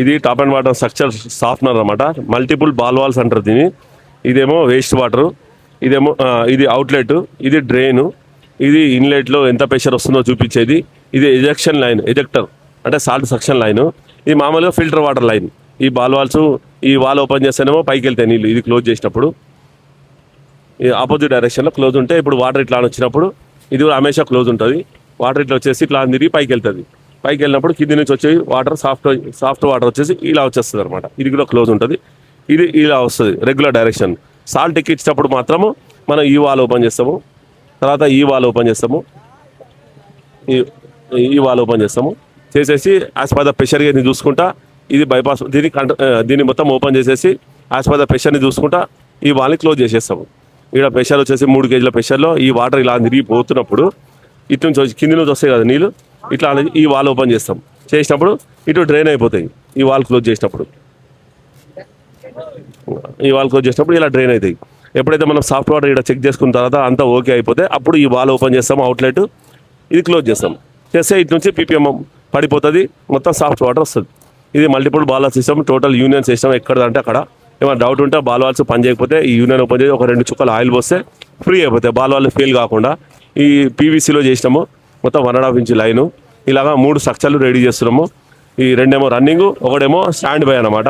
ఇది top and bottom structure softener అనమాట. Multiple ball walls అంటారు దీన్ని. ఇదేమో వేస్ట్ వాటర్, ఇదేమో ఇది అవుట్లెట్, ఇది డ్రైన్, ఇది ఇన్లెట్లో ఎంత ప్రెషర్ వస్తుందో చూపించేది. ఇది ఎజెక్షన్ లైన్, ఎజెక్టర్ అంటే సాల్ట్ సక్షన్ లైన్. ఇది మామూలుగా ఫిల్టర్ వాటర్ లైన్. ఈ బాల్ వాల్స్, ఈ వాల్ ఓపెన్ చేస్తేనేమో పైకి వెళ్తాయి నీళ్ళు. ఇది క్లోజ్ చేసినప్పుడు ఈ ఆపోజిట్ డైరెక్షన్లో క్లోజ్ ఉంటే, ఇప్పుడు వాటర్ ఇట్లా అని వచ్చినప్పుడు ఇది కూడా హమేషా క్లోజ్ ఉంటుంది. వాటర్ ఇట్లా వచ్చేసి ఇట్లా తిరిగి పైకి వెళ్తుంది. పైకి వెళ్ళినప్పుడు కింది నుంచి వచ్చే వాటర్ సాఫ్ట్ వాటర్ వచ్చేసి ఇలా వచ్చేస్తుంది అనమాట. ఇది కూడా క్లోజ్ ఉంటుంది. ఇది ఇలా వస్తుంది రెగ్యులర్ డైరెక్షన్. సాల్ట్ ఎక్కించేటప్పుడు మాత్రము మనం ఈ వాల్ ఓపెన్ చేస్తాము, తర్వాత ఈ వాల్ ఓపెన్ చేస్తాము, ఈ వాల్ ఓపెన్ చేస్తాము. చేసేసి యాజ్ పర్ ద ప్రెషర్ గేజ్ని చూసుకుంటా ఇది బైపాస్ దీన్ని మొత్తం ఓపెన్ చేసేసి యాజ్ పర్ ద ప్రెషర్ని చూసుకుంటా ఈ వాల్ని క్లోజ్ చేసేస్తాము. ఇక్కడ ప్రెషర్ వచ్చేసి 3 కేజీల ప్రెషర్లో ఈ వాటర్ ఇలా తిరిగి పోతున్నప్పుడు ఇటు నుంచి వచ్చి కింది నుంచి వస్తాయి కదా నీళ్ళు, ఇట్లా అనేది ఈ వాల్ ఓపెన్ చేస్తాం. చేసినప్పుడు ఇటు డ్రైన్ అయిపోతాయి. ఈ వాల్ క్లోజ్ చేసినప్పుడు ఇలా డ్రైన్ అవుతాయి. ఎప్పుడైతే మనం సాఫ్ట్ వాటర్ ఇక్కడ చెక్ చేసుకున్న తర్వాత అంతా ఓకే అయిపోతే అప్పుడు ఈ వాల్ ఓపెన్ చేస్తాం, అవుట్లెట్ ఇది క్లోజ్ చేస్తాం. చేస్తే ఇటు నుంచి పీపీఎం పడిపోతుంది, మొత్తం సాఫ్ట్ వాటర్ వస్తుంది. ఇది multiple ball system, total union system. ఎక్కడంటే అక్కడ ఏమైనా డౌట్ ఉంటే బాల్ వాల్స్ పని చేయకపోతే ఈ యూనియన్ ఓపెన్ చేసి ఒక 2 చుక్కలు ఆయిల్ పోస్తే ఫ్రీ అయిపోతాయి. బాల్ వాల్ ఫెయిల్ కాకుండా ఈ పీవీసీలో చేసినాము. మొత్తం 1.5 ఇంచ్ లైను. ఇలాగా 3 స్ట్రక్చర్లు రెడీ చేస్తున్నాము. ఈ 2 రన్నింగ్, ఒకటేమో స్టాండ్ బై అనమాట.